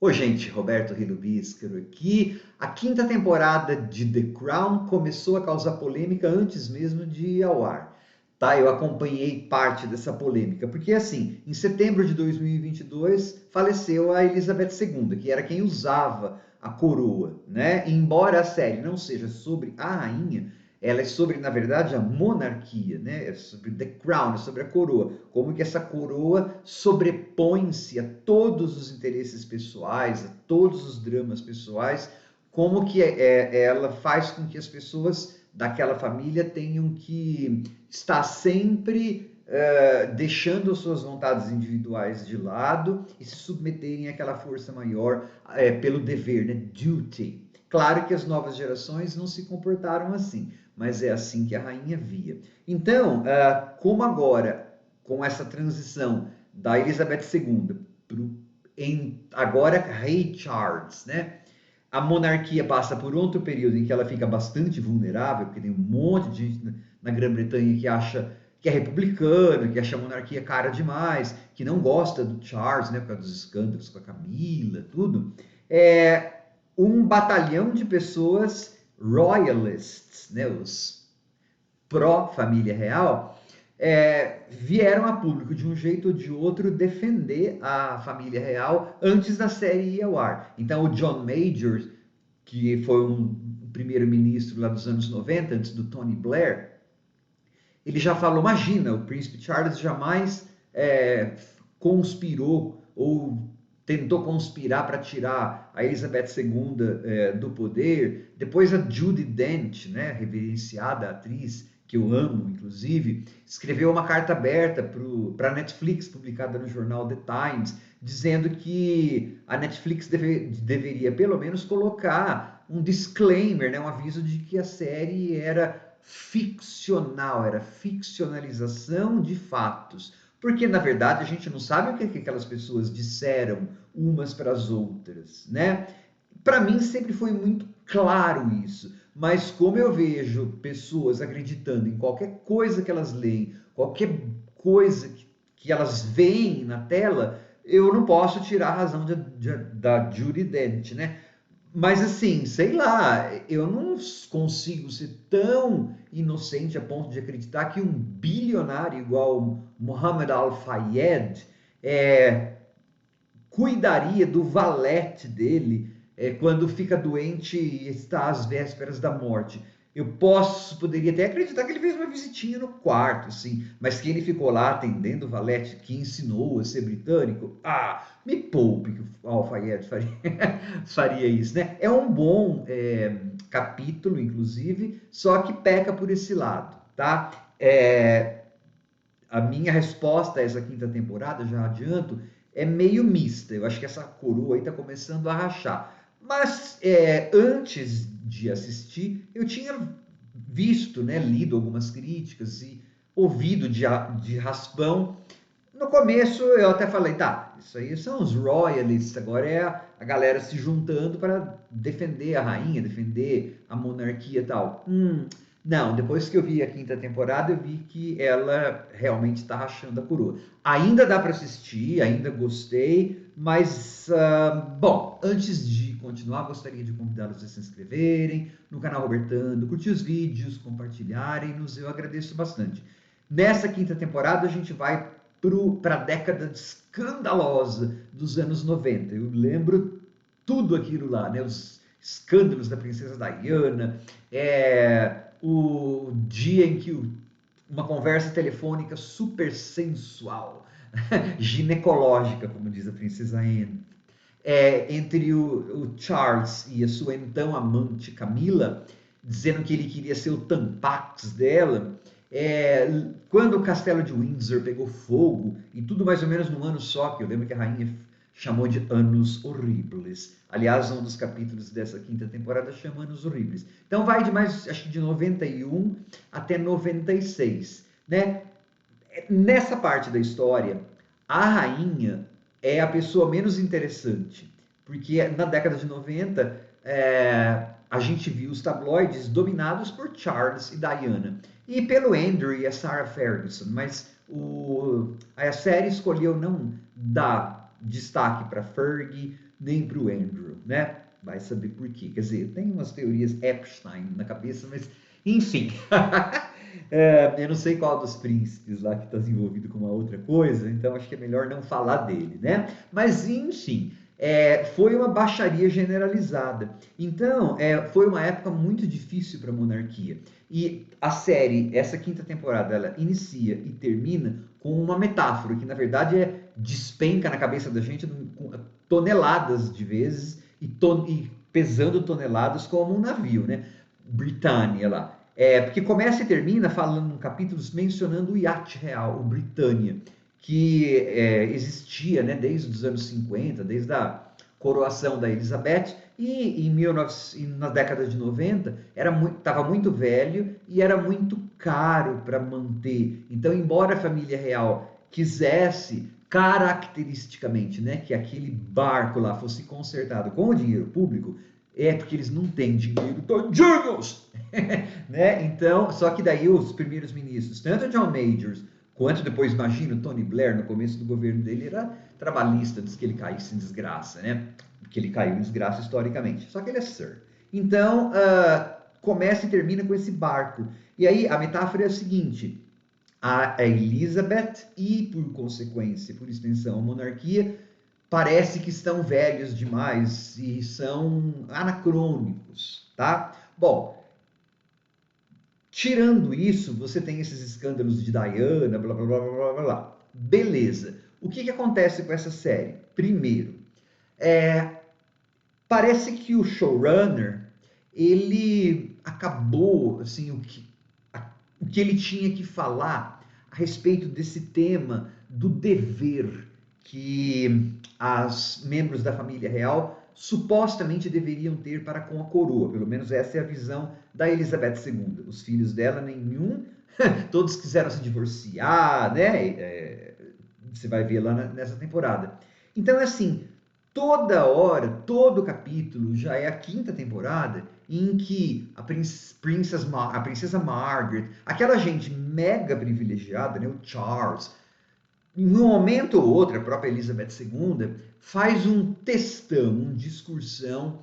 Oi, gente, Roberto Rilubiscaro aqui. A quinta temporada de The Crown começou a causar polêmica antes mesmo de ir ao ar. Tá, eu acompanhei parte dessa polêmica, porque assim, em setembro de 2022 faleceu a Elizabeth II, que era quem usava a coroa, né? E embora a série não seja sobre a rainha, ela é sobre, na verdade, a monarquia, né? É sobre The Crown, é sobre a coroa. Como que essa coroa sobrepõe-se a todos os interesses pessoais, a todos os dramas pessoais, como que ela faz com que as pessoas daquela família tenham que estar sempre deixando suas vontades individuais de lado e se submeterem àquela força maior pelo dever, né? Duty. Claro que as novas gerações não se comportaram assim, mas é assim que a rainha via. Então, como agora, com essa transição da Elizabeth II agora Rei Charles, né? A monarquia passa por outro período em que ela fica bastante vulnerável, porque tem um monte de gente na Grã-Bretanha que acha que é republicano, que acha a monarquia cara demais, que não gosta do Charles, né, por causa dos escândalos com a Camila, tudo. Um batalhão de pessoas royalists, né, os pró-família real, vieram a público de um jeito ou de outro defender a família real antes da série ir ao ar. Então o John Major, que foi um primeiro-ministro lá dos anos 90, antes do Tony Blair, ele já falou, imagina, o príncipe Charles jamais conspirou ou tentou conspirar para tirar a Elizabeth II do poder. Depois a Judi Dench, né, reverenciada atriz, que eu amo, inclusive, escreveu uma carta aberta para a Netflix, publicada no jornal The Times, dizendo que a Netflix deveria, pelo menos, colocar um disclaimer, né, um aviso de que a série era ficcional, era ficcionalização de fatos. Porque, na verdade, a gente não sabe o que aquelas pessoas disseram umas para as outras, né? Para mim sempre foi muito claro isso, mas como eu vejo pessoas acreditando em qualquer coisa que elas leem, qualquer coisa que elas veem na tela, eu não posso tirar a razão da Judi Dench, né? Mas assim, sei lá, eu não consigo ser tão inocente a ponto de acreditar que um bilionário igual Mohammed Al-Fayed cuidaria do valete dele quando fica doente e está às vésperas da morte. Poderia até acreditar que ele fez uma visitinha no quarto, assim, mas que ele ficou lá atendendo o valete que ensinou a ser britânico, me poupe que o Alfayette faria isso, né? É um bom capítulo, inclusive, só que peca por esse lado, tá? A minha resposta a essa quinta temporada, já adianto, é meio mista. Eu acho que essa coroa aí está começando a rachar. Mas antes de assistir, eu tinha visto, né, lido algumas críticas e ouvido de raspão. No começo eu até falei, tá, isso aí são os royalists, agora é a galera se juntando para defender a rainha, defender a monarquia e tal. Não, depois que eu vi a quinta temporada, eu vi que ela realmente está rachando a coroa. Ainda dá para assistir, ainda gostei, mas, bom, antes de continuar, gostaria de convidá-los a se inscreverem no canal Robertando, curtir os vídeos, compartilharem-nos, eu agradeço bastante. Nessa quinta temporada, a gente vai para a década escandalosa dos anos 90. Eu lembro tudo aquilo lá, né? Os escândalos da princesa Diana, o dia em que uma conversa telefônica super sensual, ginecológica, como diz a princesa Anne, entre o Charles e a sua então amante Camila, dizendo que ele queria ser o Tampax dela. Quando o castelo de Windsor pegou fogo, e tudo mais ou menos num ano só, que eu lembro que a rainha chamou de Anos Horríveis. Aliás, um dos capítulos dessa quinta temporada chama Anos Horríveis. Então vai de mais, acho que de 91 até 96, né? Nessa parte da história, a rainha é a pessoa menos interessante, porque na década de 90 a gente viu os tabloides dominados por Charles e Diana e pelo Andrew e a Sarah Ferguson, mas a série escolheu não dar destaque para Fergie, nem para o Andrew, né? Vai saber por quê. Quer dizer, tem umas teorias Epstein na cabeça, mas enfim. Eu não sei qual dos príncipes lá que está envolvido com uma outra coisa, então acho que é melhor não falar dele, né? Mas enfim, foi uma baixaria generalizada. Então, foi uma época muito difícil para a monarquia. E a série, essa quinta temporada, ela inicia e termina com uma metáfora, que na verdade despenca na cabeça da gente toneladas de vezes e pesando toneladas como um navio, né? Britannia lá. Porque começa e termina falando em capítulos mencionando o iate real, o Britannia, que existia, né, desde os anos 50, desde a coroação da Elizabeth, e na década de 90 estava muito velho e era muito caro para manter. Então, embora a família real quisesse caracteristicamente, né, que aquele barco lá fosse consertado com o dinheiro público, porque eles não têm dinheiro, tadinhos! Né? Então, só que daí os primeiros ministros, tanto John Majors quanto depois, imagina, o Tony Blair, no começo do governo dele, era trabalhista, diz que ele caísse em desgraça, né? Que ele caiu em desgraça historicamente. Só que ele é Sir. Então, começa e termina com esse barco. E aí, a metáfora é a seguinte: a Elizabeth e, por consequência, por extensão, a monarquia, parece que estão velhos demais e são anacrônicos, tá? Bom, tirando isso, você tem esses escândalos de Diana, blá blá blá blá blá blá. Beleza. O que acontece com essa série? Primeiro, parece que o showrunner ele acabou assim o que ele tinha que falar a respeito desse tema do dever que as membros da família real supostamente deveriam ter para com a coroa. Pelo menos essa é a visão da Elizabeth II. Os filhos dela, nenhum, todos quiseram se divorciar, né? Você vai ver lá nessa temporada. Então, assim, toda hora, todo capítulo já é a quinta temporada em que a princesa Margaret, aquela gente mega privilegiada, né, o Charles, em um momento ou outro, a própria Elizabeth II faz um textão, um discursão,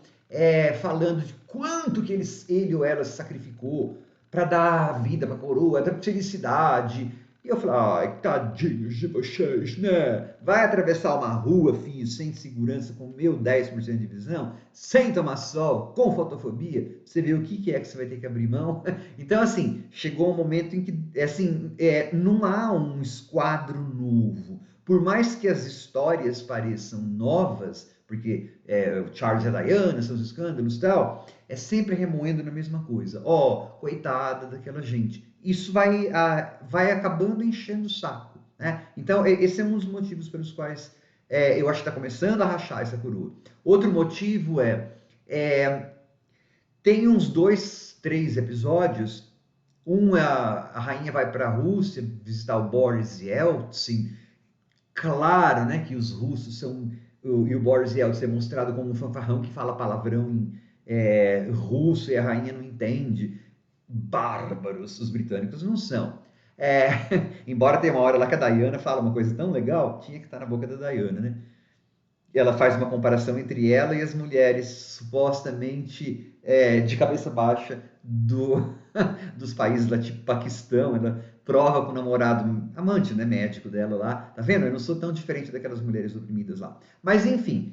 falando de quanto que ele ou ela se sacrificou para dar a vida para a coroa, da felicidade. E eu falo, ai, tadinhos de vocês, né? Vai atravessar uma rua, filho, sem segurança, com meu 10% de visão, sem tomar sol, com fotofobia, você vê o que é que você vai ter que abrir mão. Então, assim, chegou um momento em que, assim, não há um esquadro novo. Por mais que as histórias pareçam novas, porque o Charles e a Diana, seus escândalos e tal, é sempre remoendo na mesma coisa. Coitada daquela gente. Isso vai acabando enchendo o saco, né? Então, esse é um dos motivos pelos quais eu acho que está começando a rachar essa coroa. Outro motivo tem uns 2, 3 episódios. A rainha vai para a Rússia visitar o Boris Yeltsin. Claro, né, que os russos são e o Boris Yeltsin é mostrado como um fanfarrão que fala palavrão em russo e a rainha não entende. Bárbaros, os britânicos não são. Embora tenha uma hora lá que a Diana fala uma coisa tão legal, tinha que estar na boca da Diana, né? Ela faz uma comparação entre ela e as mulheres supostamente de cabeça baixa dos países lá, tipo Paquistão. Ela prova com o namorado, amante, né, médico dela lá. Tá vendo? Eu não sou tão diferente daquelas mulheres oprimidas lá. Mas, enfim,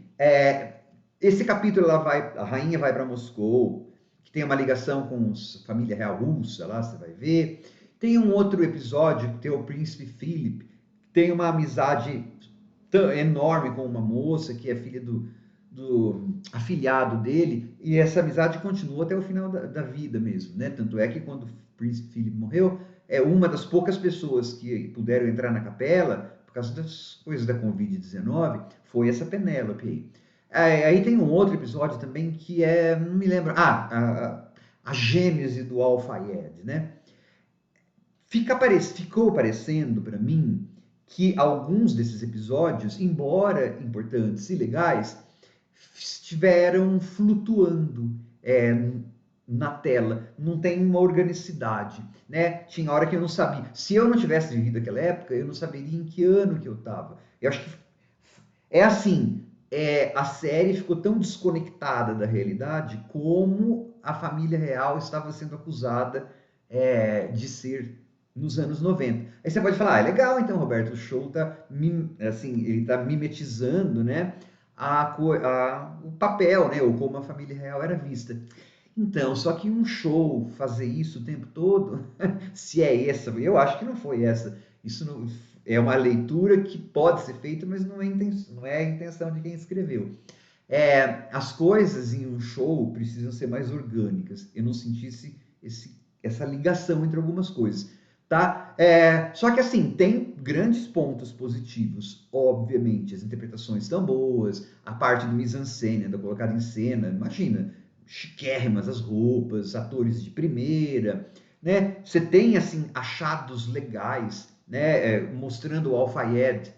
esse capítulo a rainha vai para Moscou, que tem uma ligação com a família real russa lá, você vai ver. Tem um outro episódio que tem o príncipe Philip, que tem uma amizade enorme com uma moça que é filha do afilhado dele, e essa amizade continuou até o final da vida mesmo, né? Tanto é que quando o príncipe Philip morreu, uma das poucas pessoas que puderam entrar na capela, por causa das coisas da Covid-19, foi essa Penélope aí. Aí tem um outro episódio também que não me lembro, a gênese do Al-Fayed, né? Ficou parecendo para mim que alguns desses episódios, embora importantes e legais, estiveram flutuando na tela, não tem uma organicidade, né? Tinha hora que eu não sabia. Se eu não tivesse vivido aquela época, eu não saberia em que ano que eu estava. Eu acho que é assim, a série ficou tão desconectada da realidade como a família real estava sendo acusada de ser nos anos 90. Aí você pode falar, é legal então, Roberto, o show tá, assim, ele tá mimetizando, né, o papel, né, ou como a família real era vista. Então, só que um show fazer isso o tempo todo, se é essa, eu acho que não foi essa. Isso não, é uma leitura que pode ser feita, mas não é a intenção de quem escreveu. As coisas em um show precisam ser mais orgânicas. Eu não sentisse essa ligação entre algumas coisas, tá? Só que assim, tem grandes pontos positivos, obviamente. As interpretações estão boas, a parte do mise-en-scène, da colocada em cena, imagina, chiquérrimas as roupas, atores de primeira, né? Você tem assim achados legais, né? Mostrando o Al-Fayed,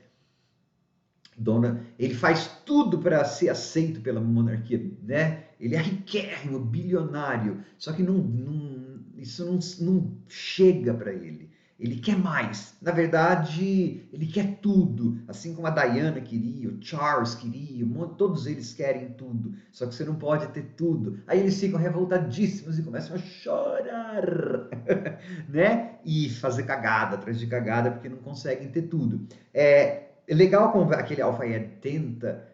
ele faz tudo para ser aceito pela monarquia, né? Ele é riquérrimo, bilionário, só que isso não chega para ele. Ele quer mais. Na verdade, ele quer tudo. Assim como a Diana queria, o Charles queria, todos eles querem tudo. Só que você não pode ter tudo. Aí eles ficam revoltadíssimos e começam a chorar, né? E fazer cagada atrás de cagada porque não conseguem ter tudo. É legal como aquele Al-Fayed tenta,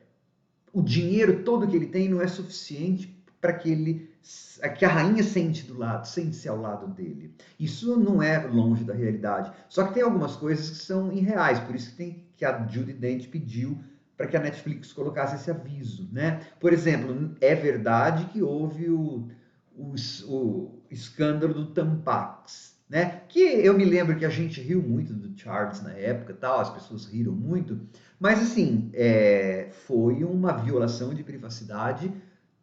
o dinheiro todo que ele tem não é suficiente para que a rainha sente-se ao lado dele. Isso não é longe da realidade. Só que tem algumas coisas que são irreais, por isso que a Judi Dench pediu para que a Netflix colocasse esse aviso, né? Por exemplo, é verdade que houve o escândalo do Tampax, né? Que eu me lembro que a gente riu muito do Charles na época, tal, as pessoas riram muito, mas assim, foi uma violação de privacidade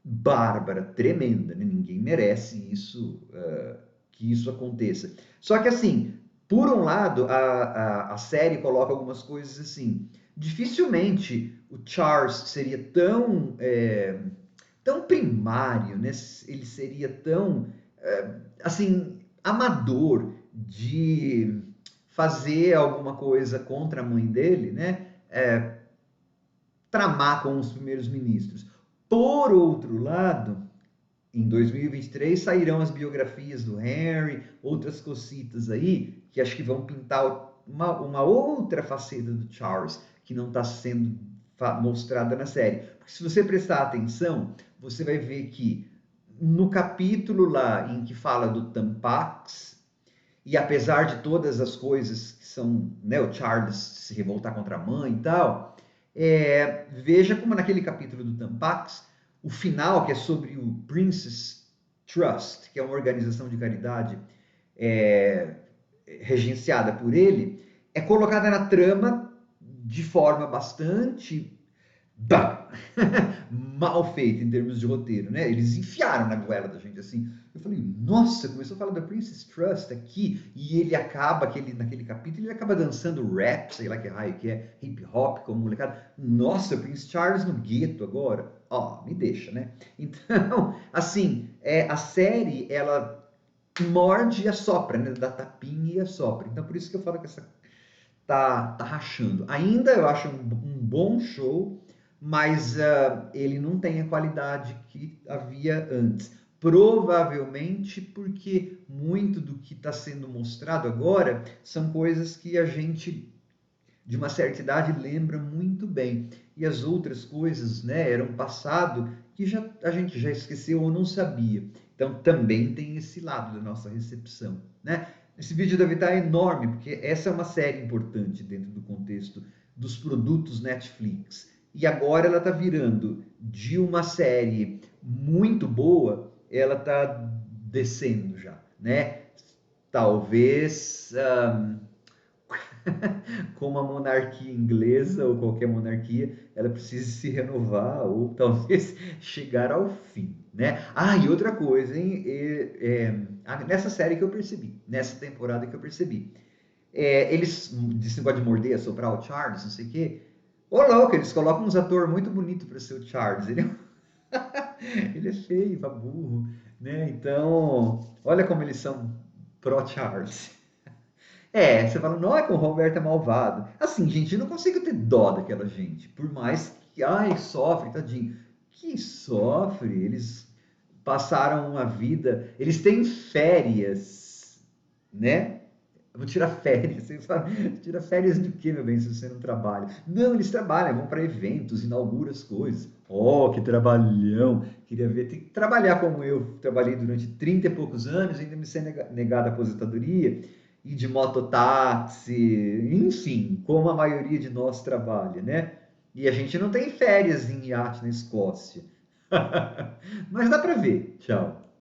bárbara, tremenda, né? Ninguém merece isso, que isso aconteça. Só que assim, por um lado, a série coloca algumas coisas assim. Dificilmente o Charles seria tão primário, né? Ele seria tão assim amador de fazer alguma coisa contra a mãe dele, né? Tramar com os primeiros ministros. Por outro lado, em 2023 sairão as biografias do Henry, outras cositas aí, que acho que vão pintar uma outra faceta do Charles, que não está sendo mostrada na série. Porque se você prestar atenção, você vai ver que no capítulo lá em que fala do Tampax, e apesar de todas as coisas que são, né, o Charles se revoltar contra a mãe e tal, veja como naquele capítulo do Tampax, o final, que é sobre o Princess Trust, que é uma organização de caridade regenciada por ele, é colocada na trama de forma bastante mal feita em termos de roteiro, né? Eles enfiaram na goela da gente assim. Eu falei, nossa, começou a falar da Princess Trust aqui, e ele acaba, naquele capítulo, ele acaba dançando rap, sei lá que raio que é, hip hop, como molecada. Nossa, Prince Charles no gueto agora. Ó, me deixa, né? Então, assim, a série, ela morde e assopra, né? Dá tapinha e assopra. Então, por isso que eu falo que essa tá rachando. Ainda eu acho um bom show, mas ele não tem a qualidade que havia antes. Provavelmente porque muito do que está sendo mostrado agora são coisas que a gente, de uma certa idade, lembra muito bem. E as outras coisas, né, eram passado que a gente já esqueceu ou não sabia. Então também tem esse lado da nossa recepção, né? Esse vídeo deve estar enorme, porque essa é uma série importante dentro do contexto dos produtos Netflix. E agora ela está virando de uma série muito boa, ela está descendo já, né? Talvez como a monarquia inglesa ou qualquer monarquia, ela precise se renovar ou talvez chegar ao fim, né? Ah, e outra coisa, hein? Nessa série que eu percebi, nessa temporada que eu percebi, desse negócio de morder, assoprar o Charles, não sei o quê. Ô, louco, eles colocam uns atores muito bonitos para ser o Charles. Ele é feio, tá burro, né? Então, olha como eles são pró-Charles. Você fala, não é que o Roberto é malvado. Assim, gente, eu não consigo ter dó daquela gente, por mais Ai, sofre, tadinho. Que sofre? Eles passaram a vida, eles têm férias, né? Eu vou tirar férias. Você fala, tira férias do quê, meu bem, se você não trabalha? Não, eles trabalham, vão para eventos, inauguram as coisas. Oh, que trabalhão! Queria ver, tem que trabalhar como eu trabalhei durante 30 e poucos anos, ainda me ser negada a aposentadoria, e de mototáxi, enfim, como a maioria de nós trabalha, né? E a gente não tem férias em iate na Escócia. Mas dá para ver. Tchau.